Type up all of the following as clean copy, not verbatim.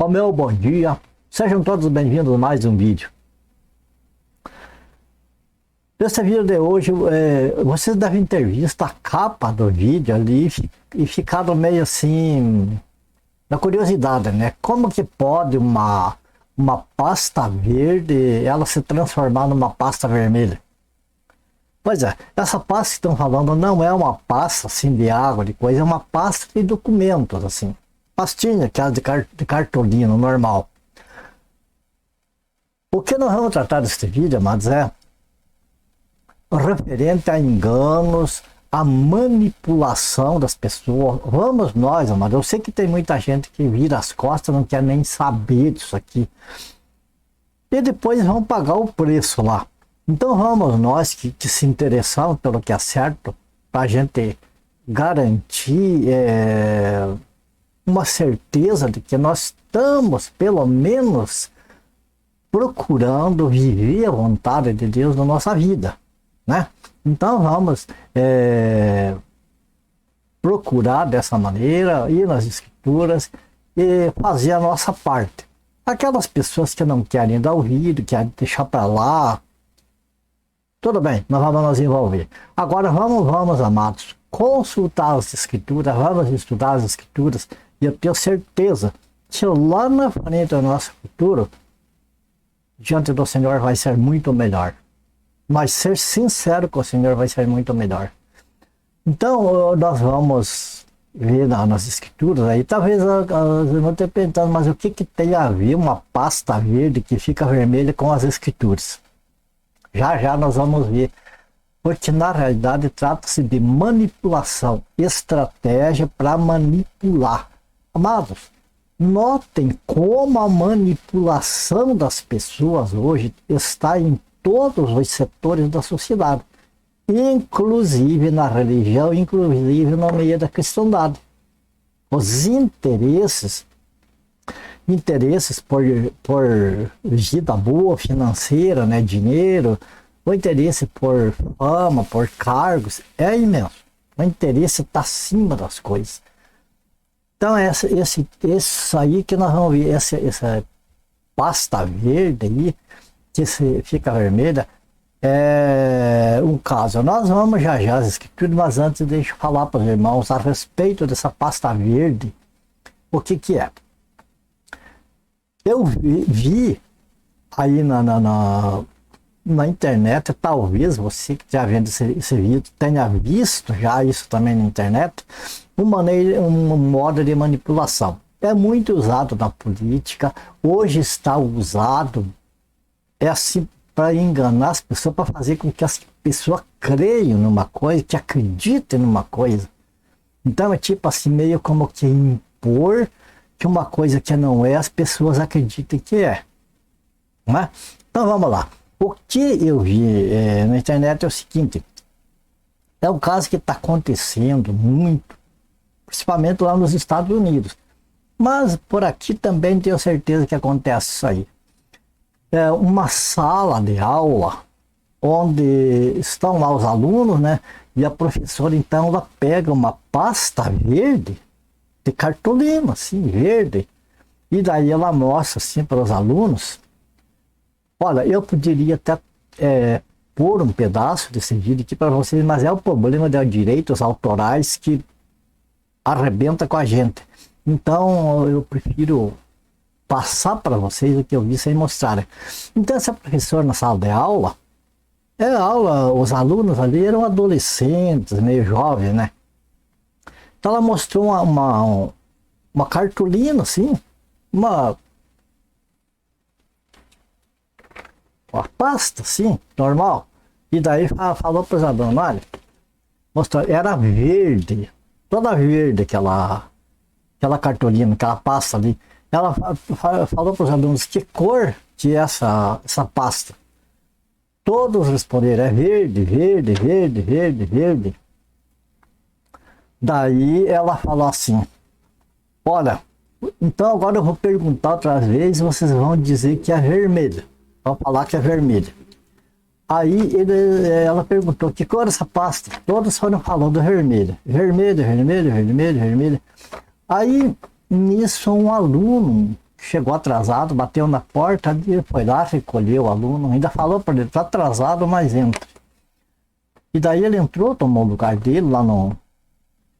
Ó meu bom dia, sejam todos bem-vindos a mais um vídeo. Nesse vídeo de hoje, vocês devem ter visto a capa do vídeo ali e ficado meio assim, na curiosidade, né? Como que pode uma pasta verde, ela se transformar numa pasta vermelha? Pois é, essa pasta que estão falando não é uma pasta assim de água, de coisa, é uma pasta de documentos, assim. Pastinha, que é de cartolina, normal. O que nós vamos tratar deste vídeo, amados, é referente a enganos, a manipulação das pessoas. Vamos nós, amados, eu sei que tem muita gente que vira as costas, não quer nem saber disso aqui. E depois vão pagar o preço lá. Então vamos nós que se interessamos pelo que é certo, para a gente garantir uma certeza de que nós estamos, pelo menos, procurando viver a vontade de Deus na nossa vida, né? Então vamos procurar dessa maneira, ir nas escrituras e fazer a nossa parte. Aquelas pessoas que não querem dar ouvido, querem deixar para lá, tudo bem, nós vamos nos envolver. Agora vamos, amados, consultar as escrituras, vamos estudar as escrituras, e eu tenho certeza que lá na frente do nosso futuro, diante do Senhor vai ser muito melhor. Mas ser sincero com o Senhor vai ser muito melhor. Então nós vamos ver nas escrituras aí, talvez eu vou ter pensado, mas o que tem a ver uma pasta verde que fica vermelha com as escrituras? Já nós vamos ver, porque na realidade trata-se de manipulação, estratégia para manipular. Amados, notem como a manipulação das pessoas hoje está em todos os setores da sociedade, inclusive na religião, inclusive no meio da cristandade. Os interesses por vida boa, financeira, né, dinheiro, o interesse por fama, por cargos, é imenso. O interesse está acima das coisas. Então, isso aí que nós vamos ver, essa pasta verde aí, que fica vermelha, é um caso. Nós vamos já as escrituras, mas antes deixa eu falar para os irmãos a respeito dessa pasta verde, o que é. Eu vi aí na internet, talvez você que já vendo esse vídeo tenha visto já isso também na internet, um modo de manipulação. É muito usado na política, hoje está usado assim para enganar as pessoas, para fazer com que as pessoas creiam numa coisa, que acreditem numa coisa. Então é tipo assim, meio como que impor que uma coisa que não é, as pessoas acreditem que é. Não é? Então vamos lá. O que eu vi na internet é o seguinte, é um caso que está acontecendo muito, principalmente lá nos Estados Unidos, mas por aqui também tenho certeza que acontece isso aí. É uma sala de aula onde estão lá os alunos, né? E a professora então ela pega uma pasta verde de cartolina, assim, verde, e daí ela mostra assim para os alunos. Olha, eu poderia até pôr um pedaço desse vídeo aqui para vocês, mas é o problema dos direitos autorais que arrebenta com a gente. Então eu prefiro passar para vocês o que eu vi sem mostrar. Então essa professora na sala de aula, os alunos ali eram adolescentes, meio jovens, né? Então ela mostrou uma cartolina assim, uma pasta assim, normal. E daí falou para os alunos, olha, mostrou, era verde, toda verde aquela cartolina, aquela pasta ali. Ela falou para os alunos que cor que é essa pasta. Todos responderam, é verde, verde, verde, verde, verde. Daí ela falou assim, olha, então agora eu vou perguntar outras vezes, vocês vão dizer que é vermelho. Vão falar que é vermelho. Aí ela perguntou, que cor é essa pasta? Todos foram falando vermelho. Vermelho, vermelho, vermelho, vermelho. Aí nisso um aluno chegou atrasado, bateu na porta, ele foi lá, recolheu o aluno, ainda falou para ele, tá atrasado, mas entra. E daí ele entrou, tomou o lugar dele lá no,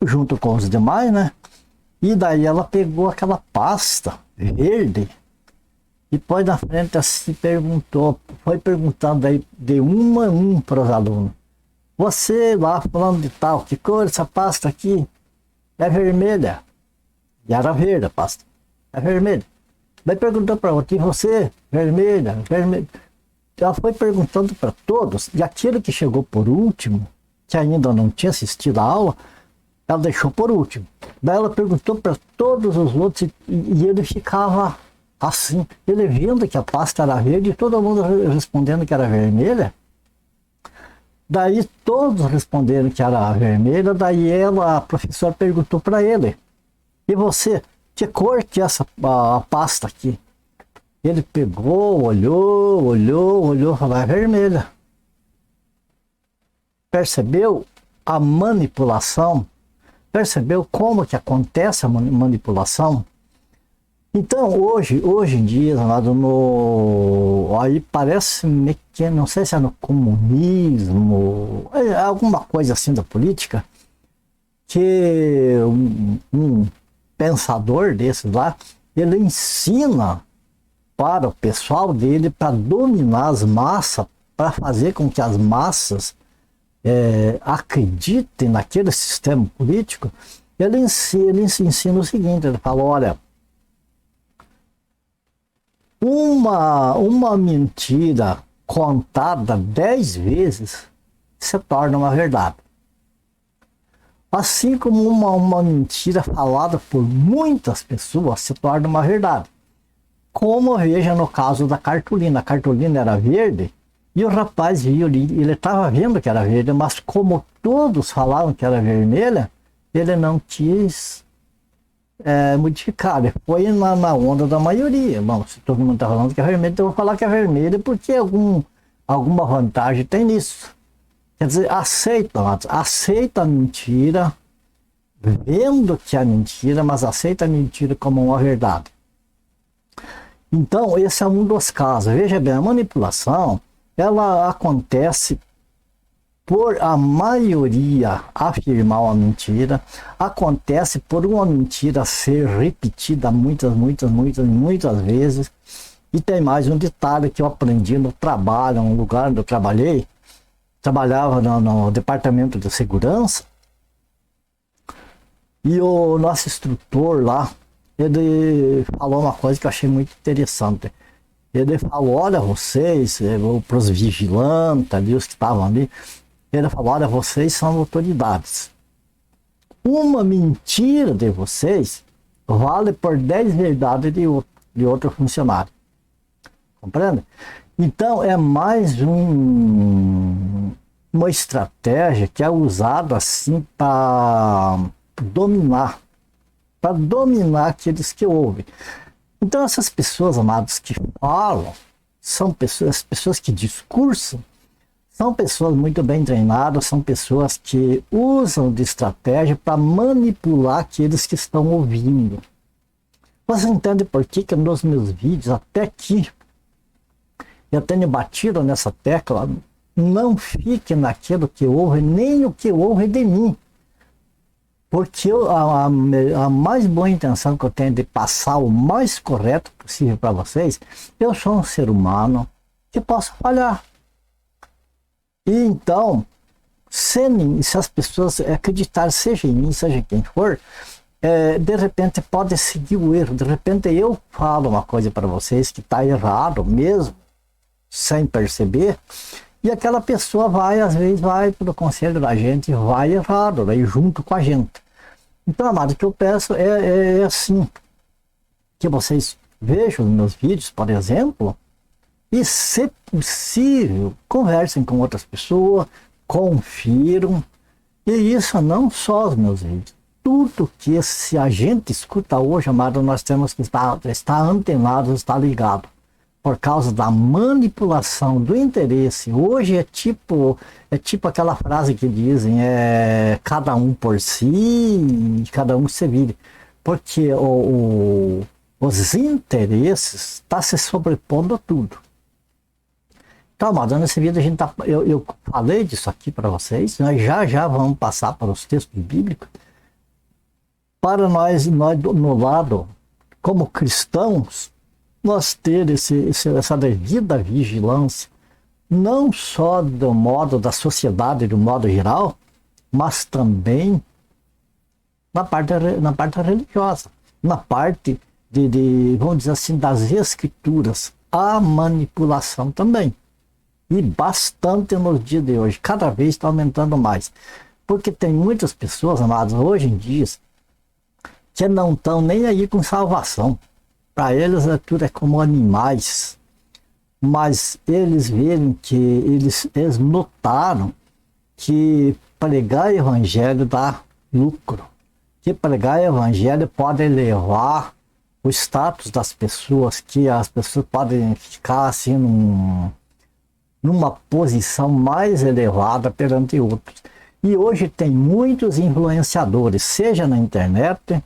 junto com os demais, né? E daí ela pegou aquela pasta verde e pôs na frente assim, perguntou, foi perguntando aí de um a um para os alunos. Você lá falando de tal, que cor essa pasta aqui? É vermelha. E era verde a pasta. É vermelha. Daí perguntou para outro, e você? Vermelha, vermelha. Ela foi perguntando para todos, e aquele que chegou por último, que ainda não tinha assistido a aula, ela deixou por último. Daí ela perguntou para todos os outros e ele ficava assim, ele vendo que a pasta era verde e todo mundo respondendo que era vermelha. Daí todos responderam que era vermelha, daí a professora perguntou para ele, e você, que cor que é essa a pasta aqui? Ele pegou, olhou, falou, é vermelha. Percebeu a manipulação? Percebeu como que acontece a manipulação? Então, hoje em dia, aí parece-me que, não sei se é no comunismo, é alguma coisa assim da política, que um pensador desses lá, ele ensina para o pessoal dele para dominar as massas, para fazer com que as massas acreditem naquele sistema político. Ele ensina o seguinte, ele fala, olha, uma mentira contada 10 vezes se torna uma verdade. Assim como uma mentira falada por muitas pessoas se torna uma verdade. Como veja no caso da cartolina. A cartolina era verde e o rapaz viu, ele estava vendo que era verde, mas como todos falavam que era vermelha, ele não quis modificar. Ele foi na onda da maioria. Bom, se todo mundo está falando que é vermelho, então eu vou falar que é vermelho porque alguma vantagem tem nisso. Quer dizer, aceita a mentira, vendo que é mentira, mas aceita a mentira como uma verdade. Então, esse é um dos casos. Veja bem, a manipulação, ela acontece por a maioria afirmar uma mentira, acontece por uma mentira ser repetida muitas vezes. E tem mais um detalhe que eu aprendi no trabalho, um lugar onde eu trabalhava no departamento de segurança, e o nosso instrutor lá, ele falou uma coisa que eu achei muito interessante. Ele falou, olha vocês, para os vigilantes ali, os que estavam ali, ele falou, olha, vocês são autoridades. Uma mentira de vocês vale por 10 verdades de outro funcionário. Compreende? Então é mais uma estratégia que é usada assim para dominar aqueles que ouvem. Então essas pessoas, amados, que falam, são pessoas que discursam, são pessoas muito bem treinadas, são pessoas que usam de estratégia para manipular aqueles que estão ouvindo. Você entende por que nos meus vídeos, até aqui, eu tenho batido nessa tecla, não fique naquilo que ouve, nem o que ouve de mim. Porque a mais boa intenção que eu tenho de passar o mais correto possível para vocês, eu sou um ser humano que posso falhar. E então, se as pessoas acreditarem, seja em mim, seja quem for, de repente pode seguir o erro. De repente eu falo uma coisa para vocês que está errado mesmo, sem perceber, e aquela pessoa às vezes vai pelo conselho da gente, vai errado, daí junto com a gente. Então, amado, o que eu peço é assim, que vocês vejam os meus vídeos, por exemplo, e, se possível, conversem com outras pessoas, confiram, e isso não só os meus vídeos. Tudo que se a gente escuta hoje, amado, nós temos que estar antenado, estar ligado. Por causa da manipulação do interesse. Hoje é tipo aquela frase que dizem, cada um por si, cada um se vire. Porque o Os interesses estão se sobrepondo a tudo. Então, amados, nesse vídeo a gente eu falei disso aqui para vocês. Nós já vamos passar para os textos bíblicos. Para nós no lado, como cristãos, nós ter essa devida vigilância, não só do modo da sociedade, do modo geral, mas também na parte religiosa, na parte vamos dizer assim, das escrituras, a manipulação também. E bastante nos dias de hoje, cada vez está aumentando mais. Porque tem muitas pessoas, amados, hoje em dia, que não estão nem aí com salvação. Para eles tudo é como animais. Mas eles viram que eles notaram que pregar evangelho dá lucro. Que pregar evangelho pode elevar o status das pessoas, que as pessoas podem ficar assim numa posição mais elevada perante outros. E hoje tem muitos influenciadores, seja na internet,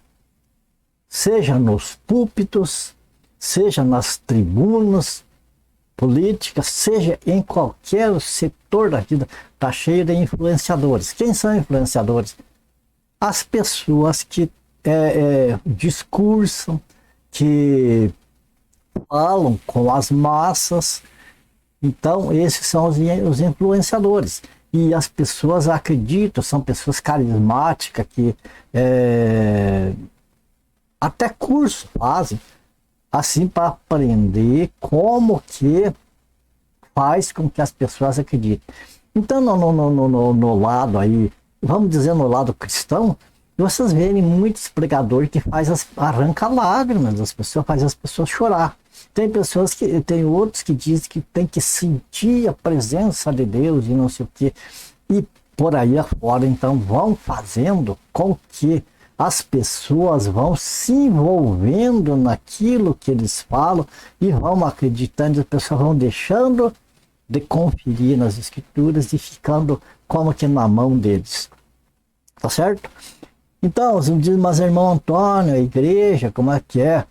seja nos púlpitos, seja nas tribunas políticas, seja em qualquer setor da vida, está cheio de influenciadores. Quem são influenciadores? As pessoas que discursam, que falam com as massas. Então, esses são os influenciadores. E as pessoas acreditam, são pessoas carismáticas que até curso fazem, assim, para aprender como que faz com que as pessoas acreditem. Então, no lado aí, vamos dizer no lado cristão, vocês verem muitos pregadores que arranca lágrimas das pessoas, faz as pessoas chorar. Tem outros que dizem que tem que sentir a presença de Deus e não sei o quê. E por aí afora, então, vão fazendo com que as pessoas vão se envolvendo naquilo que eles falam e vão acreditando, as pessoas vão deixando de conferir nas escrituras e ficando como que na mão deles. Tá certo? Então, você diz, mas irmão Antônio, a igreja, como é que é?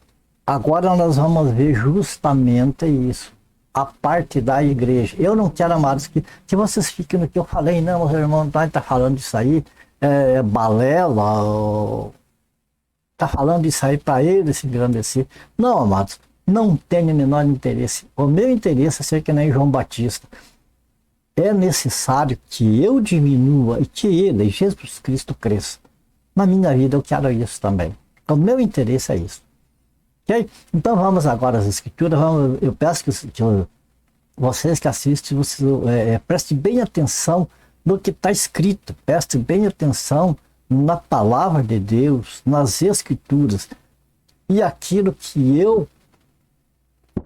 Agora nós vamos ver justamente isso, a parte da igreja. Eu não quero, amados, que vocês fiquem no que eu falei, não, mas o irmão Antônio está falando isso aí, balela, está falando isso aí para ele se engrandecer. Não, amados, não tenho o menor interesse. O meu interesse é ser que nem João Batista. É necessário que eu diminua e que ele, Jesus Cristo, cresça. Na minha vida eu quero isso também. O meu interesse é isso. Ok? Então vamos agora às escrituras. Eu peço que vocês que assistem, prestem bem atenção no que está escrito. Prestem bem atenção na palavra de Deus, nas escrituras. E aquilo que eu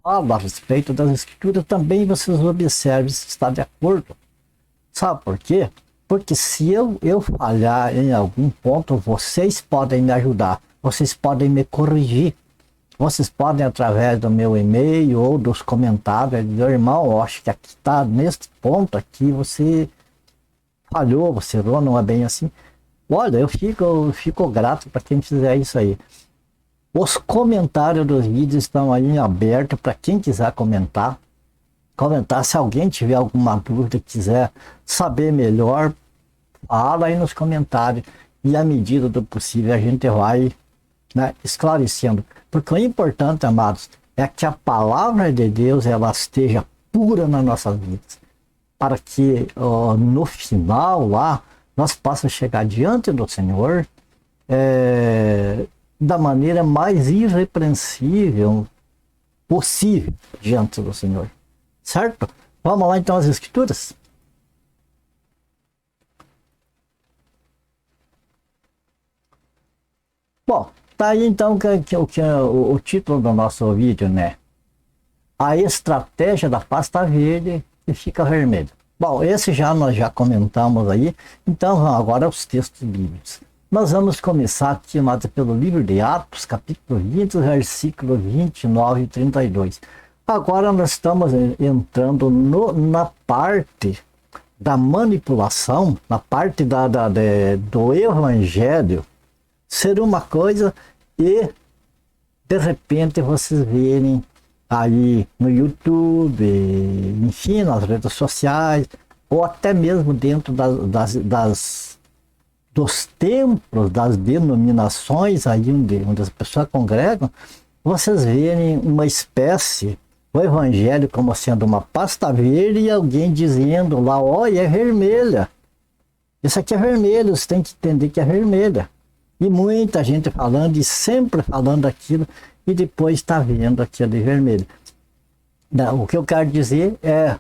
falo a respeito das escrituras, também vocês observem se está de acordo. Sabe por quê? Porque se eu falhar em algum ponto, vocês podem me ajudar, vocês podem me corrigir. Vocês podem, através do meu e-mail ou dos comentários, dizer, irmão, eu acho que aqui está, nesse ponto aqui, você falhou, você errou, não é bem assim. Olha, eu fico grato para quem fizer isso aí. Os comentários dos vídeos estão aí abertos para quem quiser comentar. Se alguém tiver alguma dúvida, quiser saber melhor, fala aí nos comentários. E à medida do possível a gente vai, né, esclarecendo. Porque o importante, amados, é que a palavra de Deus ela esteja pura nas nossas vidas. Para que no final lá nós possamos chegar diante do Senhor da maneira mais irrepreensível possível diante do Senhor. Certo? Vamos lá então às escrituras. Bom, tá aí então o título do nosso vídeo, né? A estratégia da pasta verde e fica vermelho. Bom, esse nós já comentamos aí. Então agora os textos bíblicos. Nós vamos começar aqui, pelo livro de Atos, capítulo 20, versículo 29 e 32. Agora nós estamos entrando na parte da manipulação, na parte do evangelho ser uma coisa e de repente vocês verem aí no YouTube, enfim, nas redes sociais, ou até mesmo dentro dos templos, das denominações aí onde as pessoas congregam, vocês verem uma espécie, o evangelho como sendo uma pasta verde e alguém dizendo lá, olha, é vermelha. Isso aqui é vermelho, você tem que entender que é vermelha. E muita gente falando e sempre falando aquilo e depois está vendo aquele vermelho. O que eu quero dizer é,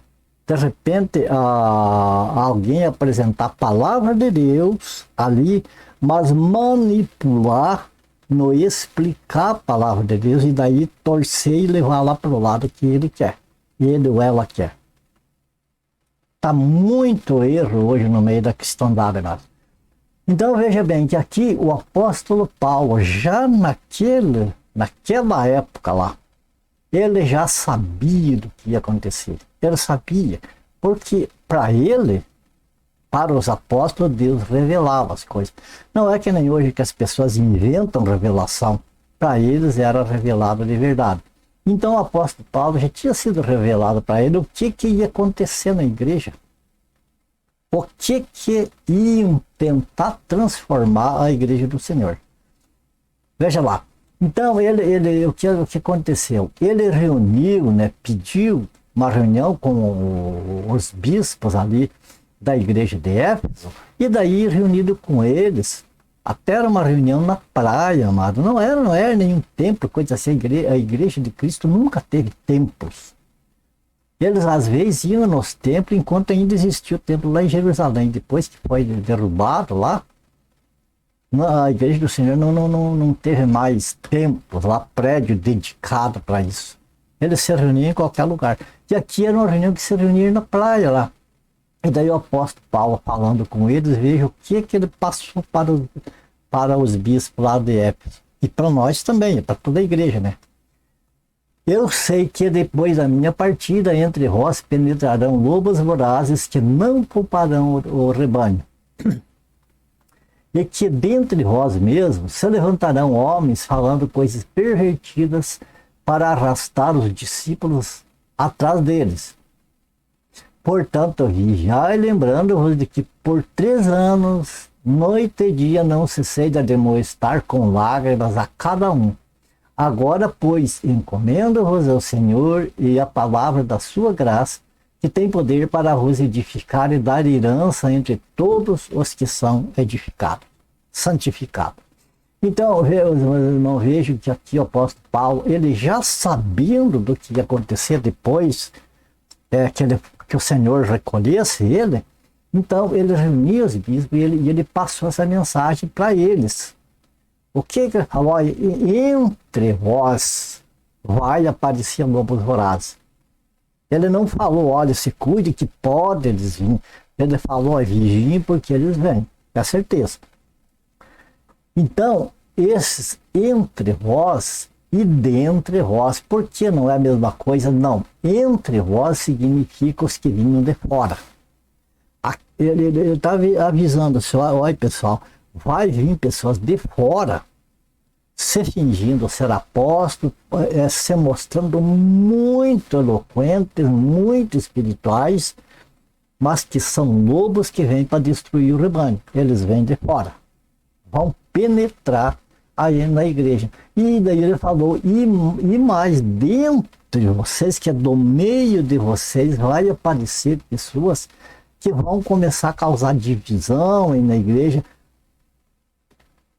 de repente, alguém apresentar a palavra de Deus ali, mas manipular no explicar a palavra de Deus e daí torcer e levar lá para o lado que ele quer, ele ou ela quer. Está muito erro hoje no meio da cristandade, nós. Então veja bem que aqui o apóstolo Paulo, já naquela época lá, ele já sabia do que ia acontecer. Ele sabia, porque para ele, para os apóstolos, Deus revelava as coisas. Não é que nem hoje que as pessoas inventam revelação. Para eles era revelado de verdade. Então o apóstolo Paulo já tinha sido revelado para ele o que ia acontecer na igreja. O que iam tentar transformar a igreja do Senhor. Veja lá. Então o que aconteceu? Ele reuniu, pediu uma reunião com os bispos ali da igreja de Éfeso, e daí reunido com eles, até era uma reunião na praia, amado. Não era nenhum templo, coisa assim. A igreja de Cristo nunca teve templos. Eles às vezes iam nos templos enquanto ainda existia o templo lá em Jerusalém. Depois que foi derrubado lá, a igreja do Senhor não teve mais templos lá, prédio dedicado para isso. Eles se reuniam em qualquer lugar. E aqui era uma reunião que se reunia na praia lá. E daí o apóstolo Paulo falando com eles, veja o que ele passou para os bispos lá de Éfeso. E para nós também, para toda a igreja, né? Eu sei que depois da minha partida entre vós penetrarão lobos vorazes que não pouparão o rebanho. E que dentre vós mesmos se levantarão homens falando coisas pervertidas para arrastar os discípulos atrás deles. Portanto, vigiai, lembrando-vos de que por 3 anos, noite e dia, não cessei de admoestar com lágrimas a cada um. Agora, pois, encomendo-vos ao Senhor e a palavra da sua graça, que tem poder para vos edificar e dar herança entre todos os que são edificados, santificados. Então, meus irmãos, vejo que aqui o apóstolo Paulo, ele já sabendo do que ia acontecer depois, que o Senhor recolhesse ele, então ele reuniu os bispos e ele passou essa mensagem para eles. O que ele falou? Entre vós vai aparecer lobos vorazes. Ele não falou, olha, se cuide que pode eles vir. Ele falou, vigiem porque eles vêm, é certeza. Então, esses entre vós e dentre vós, por que não é a mesma coisa? Não, entre vós significa os que vinham de fora. Ele está avisando, olha pessoal, vai vir pessoas de fora, se fingindo ser apóstolo, se mostrando muito eloquentes, muito espirituais, mas que são lobos que vêm para destruir o rebanho. Eles vêm de fora, vão penetrar aí na igreja. E daí ele falou, e mais dentro de vocês, que é do meio de vocês, vai aparecer pessoas que vão começar a causar divisão aí na igreja.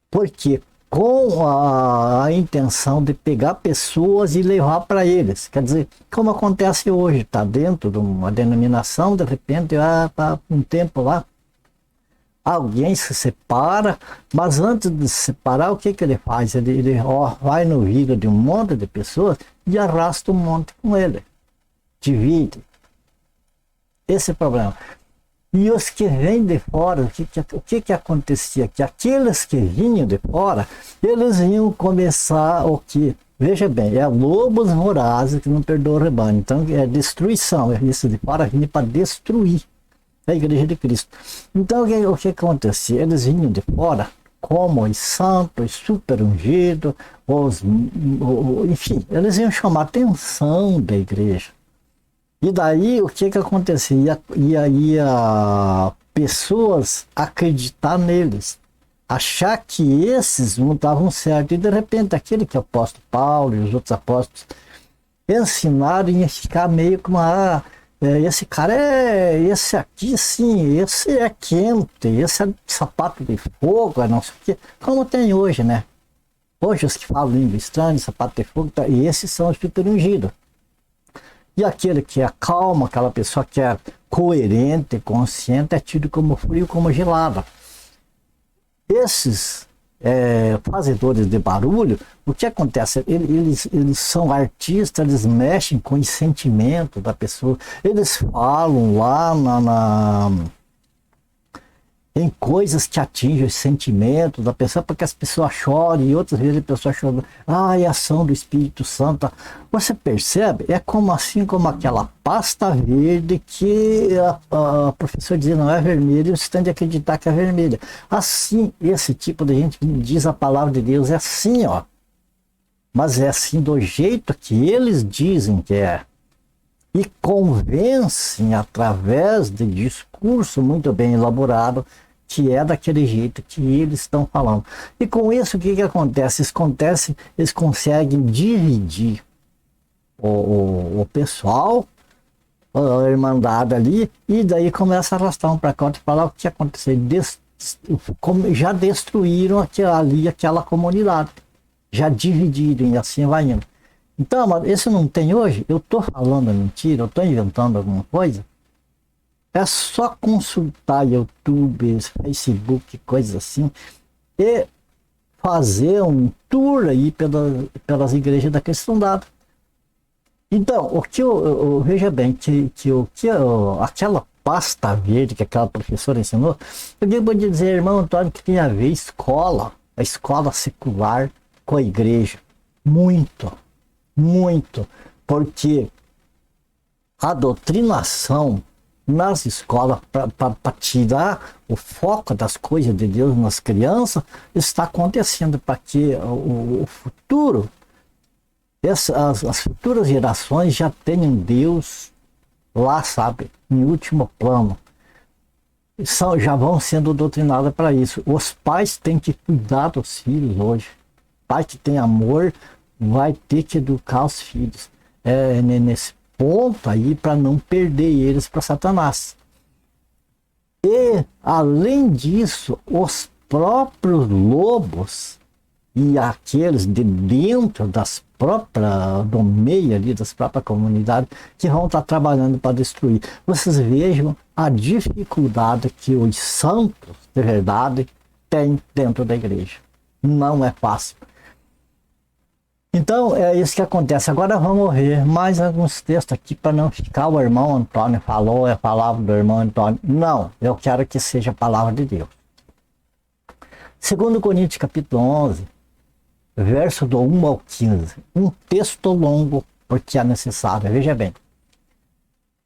Por quê? Com a intenção de pegar pessoas e levar para eles. Quer dizer, como acontece hoje, está dentro de uma denominação, de repente, para um tempo lá, alguém se separa, mas antes de se separar, o que ele faz? Ele vai no vídeo de um monte de pessoas e arrasta um monte com ele. Divide. Esse é o problema. E os que vêm de fora, o que acontecia? Que aqueles que vinham de fora, eles iam começar o que? Veja bem, é lobos vorazes que não perdoam o rebanho. Então é destruição, isso de fora vinha para destruir a igreja de Cristo. Então o que acontecia? Eles vinham de fora como os santos, super ungidos, enfim, eles iam chamar a atenção da igreja. E daí o que acontecia? Ia pessoas acreditar neles, achar que esses não estavam certos, e de repente aquele que é o apóstolo Paulo e os outros apóstolos ensinaram e ficar meio como esse cara esse aqui sim, esse é quente, esse é sapato de fogo, não sei o que, como tem hoje, né? Hoje os que falam língua estranha, sapato de fogo, e esses são os super ungidos. E aquele que é calmo, aquela pessoa que é coerente, consciente, é tido como frio, como gelado. Esses fazedores de barulho, o que acontece? Eles são artistas, eles mexem com o sentimento da pessoa, eles falam lá em coisas que atingem os sentimentos da pessoa, para que as pessoas chorem, e outras vezes a pessoa chora, é a ação do Espírito Santo. Você percebe? É como assim, como aquela pasta verde que a professora dizia não é vermelha, e você tem de acreditar que é vermelha. Assim, esse tipo de gente diz a palavra de Deus, é assim, ó. Mas é assim do jeito que eles dizem que é. E convencem através de discurso muito bem elaborado que é daquele jeito que eles estão falando. E com isso o que acontece? Eles conseguem dividir o pessoal, a irmandade ali, e daí começa a arrastar um para cá e falar o que aconteceu. Já destruíram aquela comunidade, já dividiram e assim vai indo. Então, mas esse não tem hoje? Eu estou falando mentira? Eu estou inventando alguma coisa? É só consultar YouTube, Facebook, coisas assim, e fazer um tour aí pelas igrejas da cristandade. Então, o que eu veja bem, aquela pasta verde que aquela professora ensinou, eu devo dizer, irmão Antônio, que tem a ver a escola secular com a igreja. Muito, muito, porque a doutrinação nas escolas, para tirar o foco das coisas de Deus nas crianças, está acontecendo para que o futuro, as futuras gerações já tenham Deus lá, sabe, em último plano. Já vão sendo doutrinadas para isso. Os pais têm que cuidar dos filhos hoje. Pai que tem amor vai ter que educar os filhos. Nesse ponto aí, para não perder eles para Satanás. E além disso, os próprios lobos e aqueles de dentro do meio ali das próprias comunidades que vão estar trabalhando para destruir. Vocês vejam a dificuldade que os santos de verdade têm dentro da igreja. Não é fácil. Então é isso que acontece. Agora vamos ver mais alguns textos aqui para não ficar o irmão Antônio falou, é a palavra do irmão Antônio. Não, eu quero que seja a palavra de Deus. 2 Coríntios capítulo 11, verso do 1 ao 15. Um texto longo, porque é necessário. Veja bem.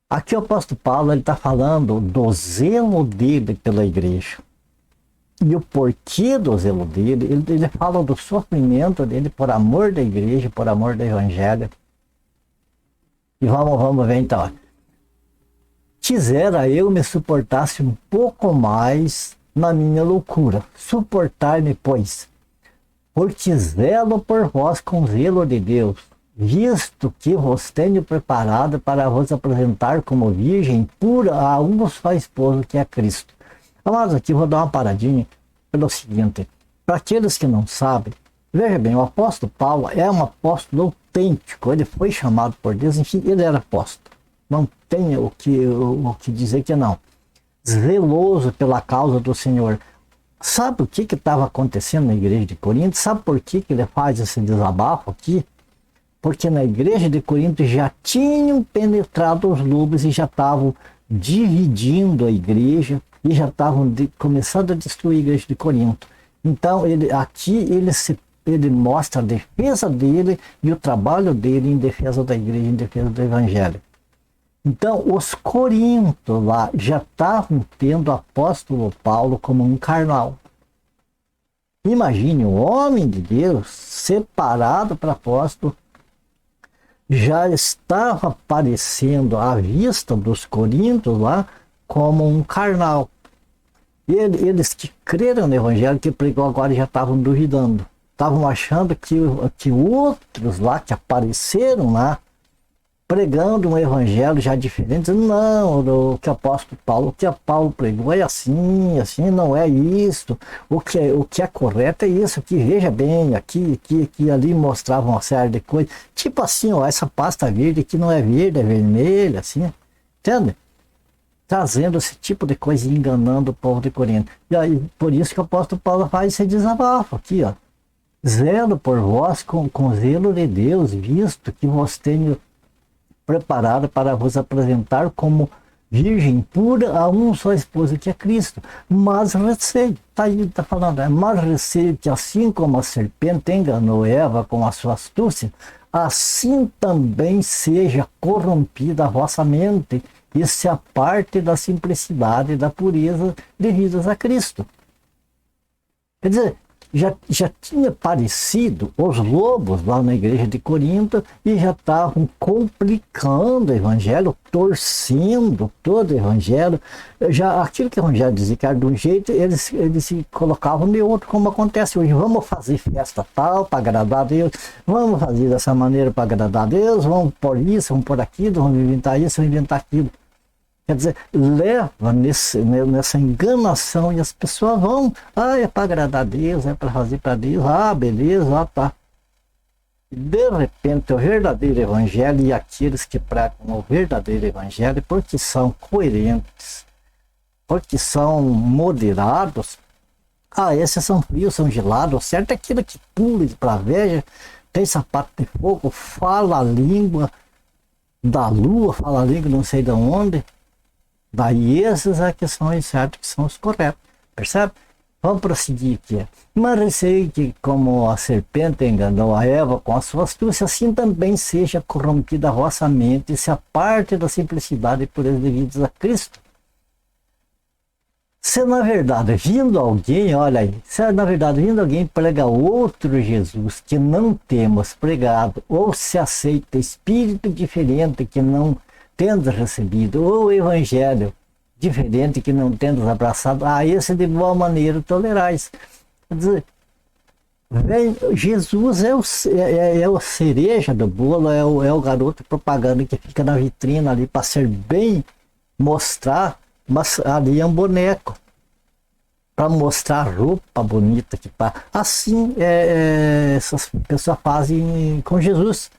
Aqui o apóstolo Paulo está falando do zelo dele pela igreja. E o porquê do zelo dele, ele fala do sofrimento dele por amor da igreja, por amor do evangelho. E vamos ver então. Quisera eu me suportasse um pouco mais na minha loucura. Suportai-me, pois, porque zelo por vós com zelo de Deus, visto que vos tenho preparado para vos apresentar como virgem pura a um só esposo, que é Cristo. Amados, aqui vou dar uma paradinha pelo seguinte, para aqueles que não sabem, veja bem, o apóstolo Paulo é um apóstolo autêntico, ele foi chamado por Deus, enfim, ele era apóstolo, não tem o que dizer que não, zeloso pela causa do Senhor. Sabe o que estava acontecendo na igreja de Corinto? Sabe por que ele faz esse desabafo aqui? Porque na igreja de Corinto já tinham penetrado os lobos e já estavam dividindo a igreja, e já estavam começando a destruir a igreja de Corinto. Então, ele mostra a defesa dele e o trabalho dele em defesa da igreja, em defesa do evangelho. Então, os coríntios lá já estavam tendo o apóstolo Paulo como um carnal. Imagine um homem de Deus separado para apóstolo, já estava aparecendo à vista dos coríntios lá como um carnal. Eles que creram no evangelho que pregou agora já estavam duvidando. Estavam achando que outros lá que apareceram lá pregando um evangelho já diferente, não, o que Paulo pregou é assim, assim não é isso, o que é correto é isso, que veja bem, aqui ali mostrava uma série de coisas, tipo assim, ó, essa pasta verde aqui não é verde, é vermelha, assim, entende? Trazendo esse tipo de coisa e enganando o povo de Corinto. E aí, por isso que o apóstolo Paulo faz esse desabafo aqui, ó. Zelo por vós com zelo de Deus, visto que vos tenho preparado para vos apresentar como virgem pura a um só esposo, que é Cristo. Mas receio, tá falando, mas receio que assim como a serpente enganou Eva com a sua astúcia, assim também seja corrompida a vossa mente e se aparte da simplicidade e da pureza devidas a Cristo. Quer dizer, já tinha aparecido os lobos lá na igreja de Corinto e já estavam complicando o evangelho, torcendo todo o evangelho. Já aquilo que o evangelho dizia que era de um jeito, eles se colocavam de outro, como acontece hoje. Vamos fazer festa tal para agradar a Deus, vamos fazer dessa maneira para agradar a Deus, vamos pôr isso, vamos pôr aquilo, vamos inventar isso, vamos inventar aquilo. Quer dizer, leva nessa enganação e as pessoas vão, é para agradar a Deus, é para fazer para Deus, beleza, tá. De repente, o verdadeiro evangelho e aqueles que pregam o verdadeiro evangelho, porque são coerentes, porque são moderados, esses são frios, são gelados, certo é aquilo que pula para a veja, tem sapato de fogo, fala a língua da lua, fala a língua não sei de onde. Daí esses é que são os certos, que são os corretos, percebe? Vamos prosseguir aqui. Mas receio que como a serpente enganou a Eva com a sua astúcia, assim também seja corrompida a vossa mente e se aparte da simplicidade e pureza devidas a Cristo. Se na verdade vindo alguém, olha aí, se na verdade vindo alguém prega outro Jesus que não temos pregado, ou se aceita espírito diferente que não tendo recebido, ou evangelho diferente que não tendo abraçado, esse de boa maneira tolerais. Quer dizer, Jesus é o cereja do bolo, é o garoto propaganda que fica na vitrina ali para ser bem mostrar, mas ali é um boneco para mostrar roupa bonita que assim essas pessoas fazem com Jesus.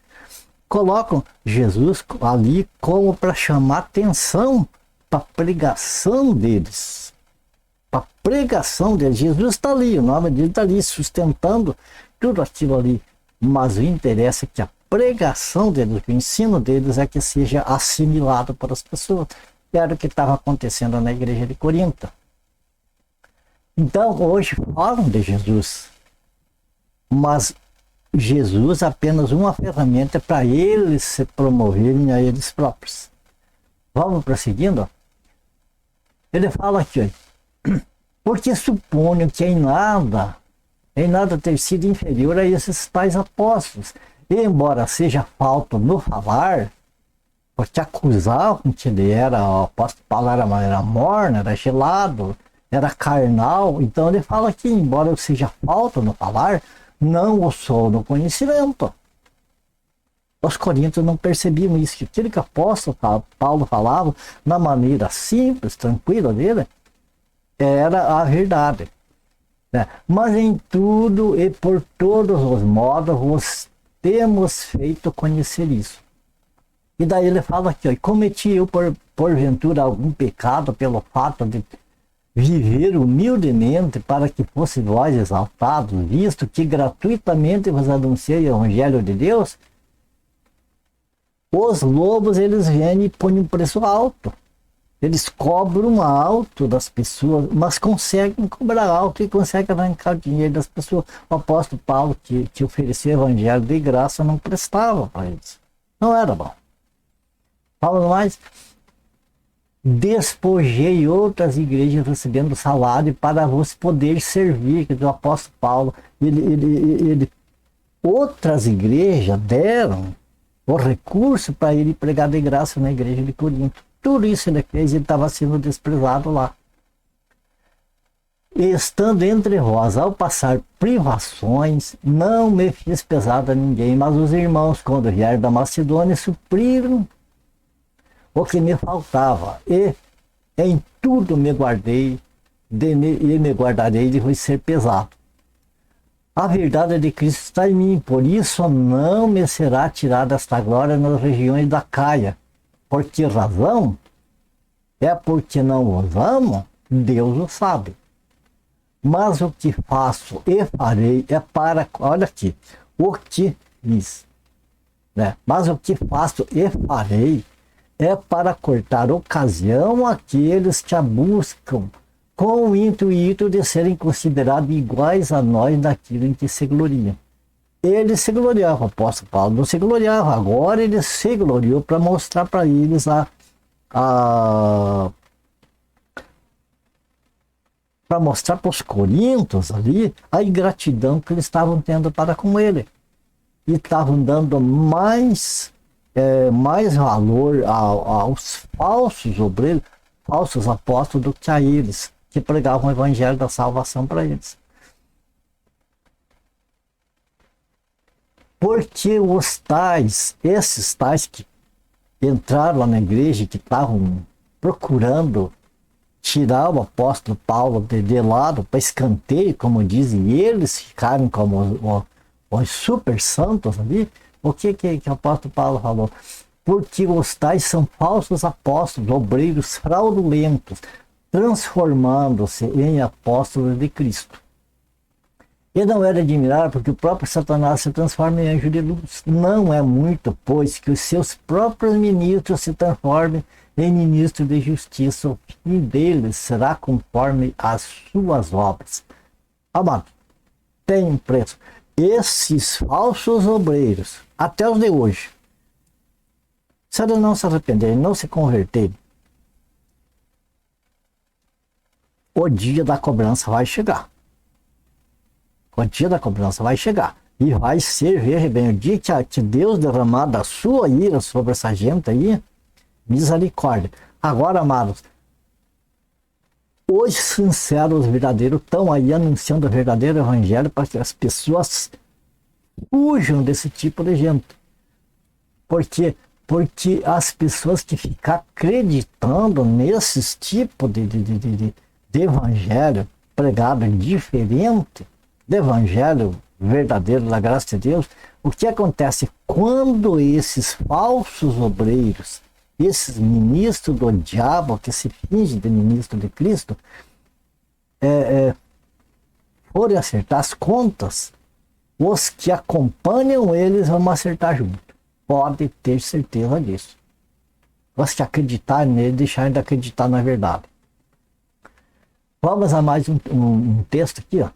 Colocam Jesus ali como para chamar atenção para a pregação deles. Para a pregação deles. Jesus está ali, o nome dele está ali, sustentando tudo aquilo ali. Mas o interesse é que a pregação deles, o ensino deles é que seja assimilado para as pessoas. Era o que estava acontecendo na igreja de Corinto. Então, hoje falam de Jesus, mas Jesus é apenas uma ferramenta para eles se promoverem a eles próprios. Vamos prosseguindo? Ele fala aqui, porque suponho que em nada ter sido inferior a esses tais apóstolos, e embora seja falto no falar, porque acusavam que ele o apóstolo Paulo era morno, era gelado, era carnal, então ele fala que embora eu seja falto no falar, não o sou no conhecimento. Os coríntios não percebiam isso, que aquilo que o apóstolo Paulo falava, na maneira simples, tranquila dele, era a verdade. Né? Mas em tudo e por todos os modos, vos temos feito conhecer isso. E daí ele fala aqui, ó, cometi eu porventura algum pecado pelo fato de viver humildemente para que fosse vós exaltados, visto que gratuitamente vos anunciei o evangelho de Deus? Os lobos, eles vêm e põem um preço alto. Eles cobram alto das pessoas, mas conseguem cobrar alto e conseguem arrancar o dinheiro das pessoas. O apóstolo Paulo, que oferecia o evangelho de graça, não prestava para eles. Não era bom. Fala mais. despojei outras igrejas recebendo salário para vos poder servir, que do apóstolo Paulo, outras igrejas deram o recurso para ele pregar de graça na igreja de Corinto. Tudo isso ele fez, ele estava sendo desprezado lá. E estando entre vós, ao passar privações, não me fiz pesado a ninguém, mas os irmãos, quando vieram da Macedônia, supriram o que me faltava, e em tudo me guardei, e me guardarei de vos ser pesado. A verdade de Cristo está em mim, por isso não me será tirada esta glória nas regiões da Caia. Por que razão? É porque não os amo? Deus o sabe. Mas o que faço e farei é para... Olha aqui, o que fiz, né? Mas o que faço e farei é para cortar ocasião àqueles que a buscam, com o intuito de serem considerados iguais a nós naquilo em que se gloriam. Ele se gloriava, o apóstolo Paulo não se gloriava, agora ele se gloriou para mostrar para eles para mostrar para os coríntios ali a ingratidão que eles estavam tendo para com ele. E estavam dando mais valor aos falsos obreiros, falsos apóstolos, do que a eles, que pregavam o evangelho da salvação para eles. Porque esses tais que entraram lá na igreja, que estavam procurando tirar o apóstolo Paulo de lado para escanteio, como dizem, e eles ficaram como os super santos ali. O que o apóstolo Paulo falou? Porque os tais são falsos apóstolos, obreiros fraudulentos, transformando-se em apóstolos de Cristo. E não era admirar, porque o próprio Satanás se transforma em anjo de luz. Não é muito, pois, que os seus próprios ministros se transformem em ministros de justiça. O fim deles será conforme as suas obras. Amado, tem um preço. Esses falsos obreiros, até os de hoje, se eles não se arrependerem, não se converterem, o dia da cobrança vai chegar. O dia da cobrança vai chegar. E vai ser, veja bem, o dia que Deus derramar da sua ira sobre essa gente aí, misericórdia. Agora, amados, os sinceros, os verdadeiros, estão aí anunciando o verdadeiro evangelho para que as pessoas fujam desse tipo de gente. Porque as pessoas que ficam acreditando nesses tipos de evangelho pregado diferente, de evangelho verdadeiro da graça de Deus, o que acontece quando esses falsos obreiros, esses ministros do diabo, que se fingem de ministro de Cristo, forem acertar as contas, os que acompanham eles vão acertar junto. Pode ter certeza disso. Os que acreditarem nele, deixarem de acreditar na verdade. Vamos a mais um texto aqui, ó.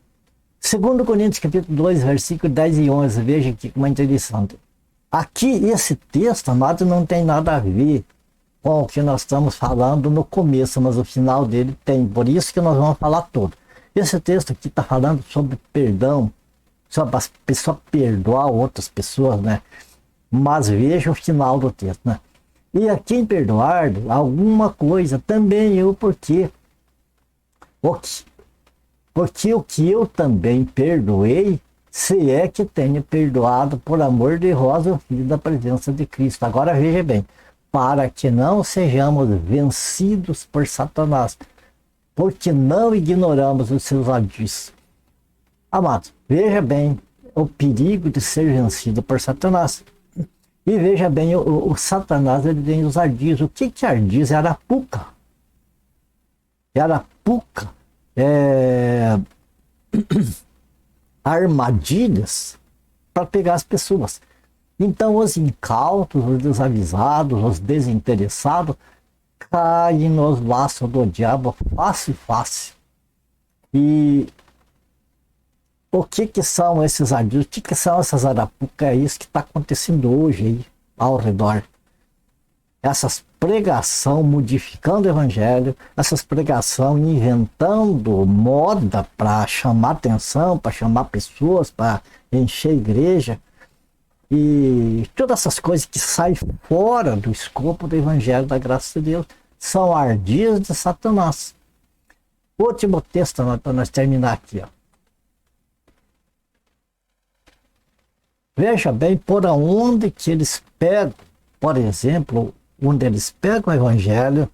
2 Coríntios capítulo 2, versículo 10 e 11, veja aqui como é interessante. Aqui, esse texto, amado, não tem nada a ver com o que nós estamos falando no começo, mas o final dele tem, por isso que nós vamos falar todo. Esse texto aqui está falando sobre perdão, sobre as pessoas perdoar outras pessoas, né? Mas veja o final do texto, né? E a quem perdoar alguma coisa, também eu, porque o que eu também perdoei, se é que tenho perdoado por amor de vós, o Filho da presença de Cristo. Agora veja bem, para que não sejamos vencidos por Satanás, porque não ignoramos os seus ardis. Amados, veja bem o perigo de ser vencido por Satanás. E veja bem, o Satanás, ele tem os ardis. O que é ardis? É arapuca. É arapuca. Armadilhas para pegar as pessoas. Então os incautos, os desavisados, os desinteressados caem nos laços do diabo fácil. E o que são esses ardis? O que são essas arapucas? É isso que está acontecendo hoje aí ao redor. Essas pregação modificando o evangelho, essas pregação inventando moda para chamar atenção, para chamar pessoas, para encher a igreja, e todas essas coisas que saem fora do escopo do evangelho da graça de Deus são ardis de Satanás. Último texto para nós terminar aqui, ó. Veja bem por onde que eles pegam, por exemplo, onde eles pegam o evangelho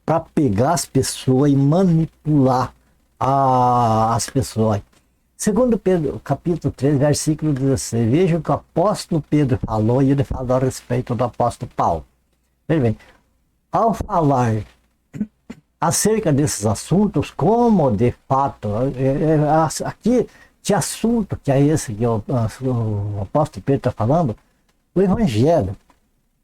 para pegar as pessoas e manipular as pessoas. Segundo Pedro, capítulo 3, versículo 16, veja o que o apóstolo Pedro falou, e ele falou a respeito do apóstolo Paulo. Veja bem, ao falar acerca desses assuntos, como de fato, aqui, que assunto que é esse que o apóstolo Pedro está falando? O evangelho.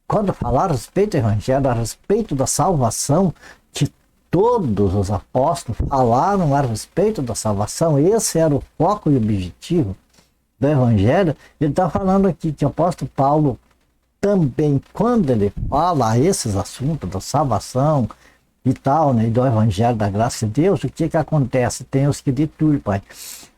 Quando falar a respeito do evangelho, a respeito da salvação, que todos os apóstolos falaram a respeito da salvação, esse era o foco e objetivo do evangelho. Ele está falando aqui que o apóstolo Paulo também, quando ele fala esses assuntos da salvação e tal, né, e do evangelho da graça de Deus, o que acontece? Tem os que deturpam.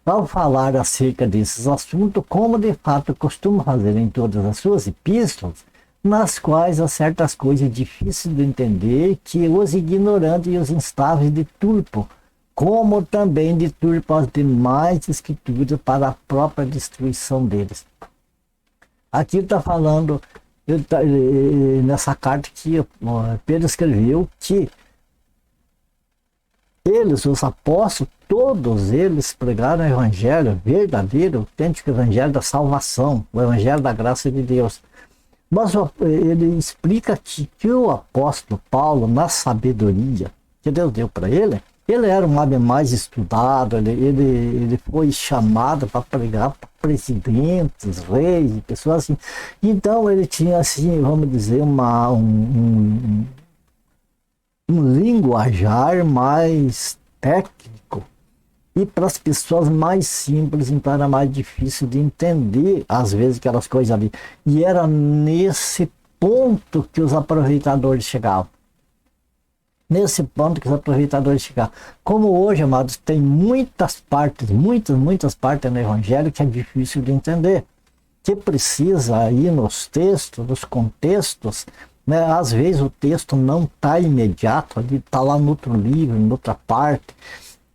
Ao falar acerca desses assuntos, como de fato costuma fazer em todas as suas epístolas, nas quais há certas coisas difíceis de entender, que os ignorantes e os instáveis deturpam, como também deturpam as demais escrituras para a própria destruição deles. Aqui está falando, nessa carta que Pedro escreveu, que eles, os apóstolos, todos eles pregaram o evangelho verdadeiro, autêntico evangelho da salvação, o evangelho da graça de Deus. Mas ele explica que o apóstolo Paulo, na sabedoria que Deus deu para ele era um homem mais estudado, ele foi chamado para pregar para presidentes, reis, pessoas assim. Então ele tinha, assim, vamos dizer, um linguajar mais técnico, e para as pessoas mais simples, então era mais difícil de entender, às vezes, aquelas coisas ali. E era nesse ponto que os aproveitadores chegavam. Nesse ponto que os aproveitadores chegavam. Como hoje, amados, tem muitas partes no Evangelho que é difícil de entender. Que precisa ir nos textos, nos contextos, né? Às vezes o texto não está imediato, ali está lá no outro livro, em outra parte.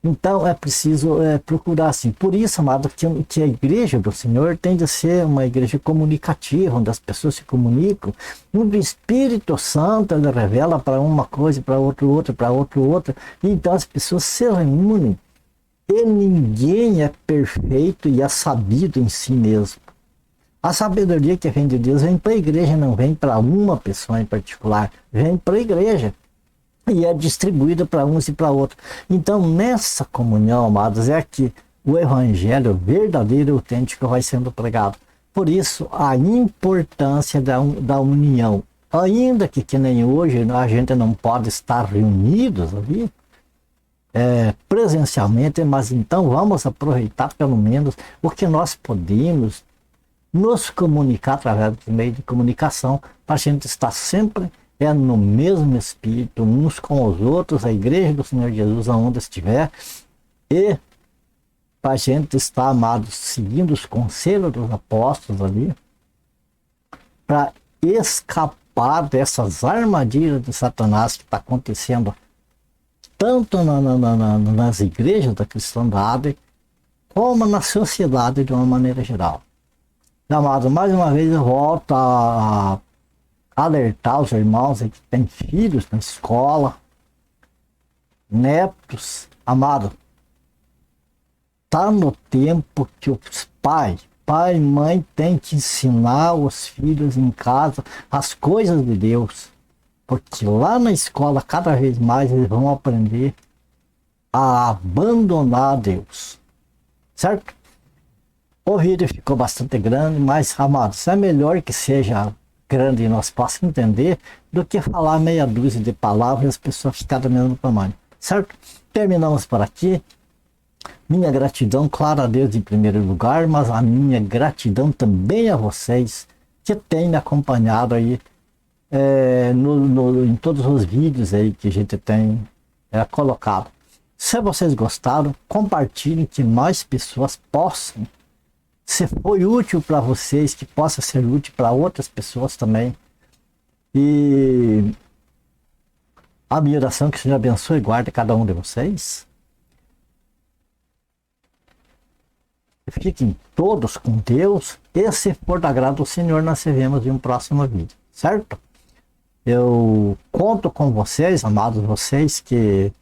Então é preciso procurar assim. Por isso, amado, que a igreja do Senhor tem de ser uma igreja comunicativa, onde as pessoas se comunicam, onde o Espírito Santo ele revela para uma coisa, para outra, para outra. E então as pessoas se reúnem e ninguém é perfeito e é sabido em si mesmo. A sabedoria que vem de Deus vem para a igreja, não vem para uma pessoa em particular, vem para a igreja. E é distribuída para uns e para outros. Então, nessa comunhão, amados, é que o evangelho verdadeiro e autêntico vai sendo pregado. Por isso, a importância da união. Ainda que nem hoje a gente não pode estar reunidos ali, presencialmente, mas então vamos aproveitar pelo menos o que nós podemos nos comunicar através do meio de comunicação, para a gente estar sempre no mesmo espírito, uns com os outros, a igreja do Senhor Jesus, aonde estiver, e para a gente estar, amados, seguindo os conselhos dos apóstolos ali, para escapar dessas armadilhas de Satanás que está acontecendo tanto nas igrejas da cristandade, como na sociedade de uma maneira geral. Amado, mais uma vez eu volto a alertar os irmãos que têm filhos na escola, netos. Amado, está no tempo que os pai e mãe têm que ensinar os filhos em casa as coisas de Deus, porque lá na escola cada vez mais eles vão aprender a abandonar Deus, certo? O vídeo ficou bastante grande, mas, amados, é melhor que seja grande e nós possamos entender do que falar meia dúzia de palavras e as pessoas ficarem do mesmo tamanho, certo? Terminamos por aqui. Minha gratidão, claro, a Deus em primeiro lugar, mas a minha gratidão também a vocês que têm me acompanhado aí em todos os vídeos aí que a gente tem colocado. Se vocês gostaram, compartilhem, que mais pessoas possam. Se foi útil para vocês, que possa ser útil para outras pessoas também. E a minha oração é que o Senhor abençoe e guarde cada um de vocês. Fiquem todos com Deus. E se for da graça do Senhor, nós se vemos em um próximo vídeo, certo? Eu conto com vocês, amados vocês, que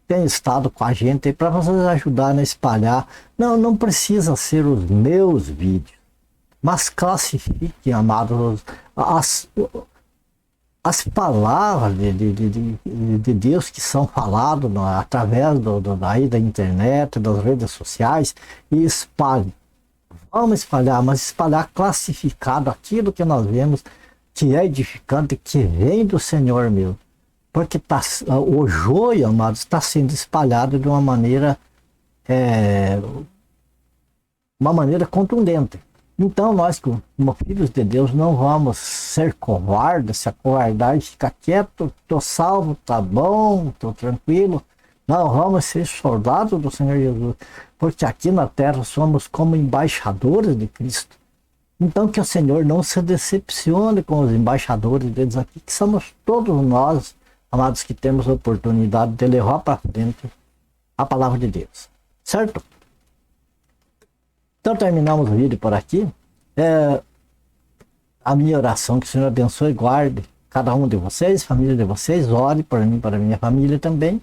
têm estado com a gente para vocês ajudarem a espalhar. Não precisa ser os meus vídeos, mas classifiquem, amados, as palavras de Deus que são faladas através da internet, das redes sociais, e espalhem. Vamos espalhar, mas espalhar classificado aquilo que nós vemos que é edificante, que vem do Senhor meu. Porque o joio, amados, está sendo espalhado de uma maneira contundente. Então nós, como filhos de Deus, não vamos ser covardes, se acovardar e ficar quieto, estou salvo, tá bom, estou tranquilo. Não, vamos ser soldados do Senhor Jesus, porque aqui na terra somos como embaixadores de Cristo. Então que o Senhor não se decepcione com os embaixadores deles aqui, que somos todos nós, amados, que temos a oportunidade de levar para frente a palavra de Deus. Certo? Então terminamos o vídeo por aqui. A minha oração, que o Senhor abençoe e guarde cada um de vocês, família de vocês, ore por mim, para a minha família também.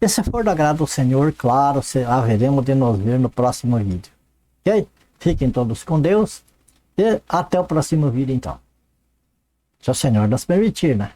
E se for da graça do Senhor, claro, haveremos de nos ver no próximo vídeo. Ok? Fiquem todos com Deus e até o próximo vídeo então. Se o Senhor nos permitir, né?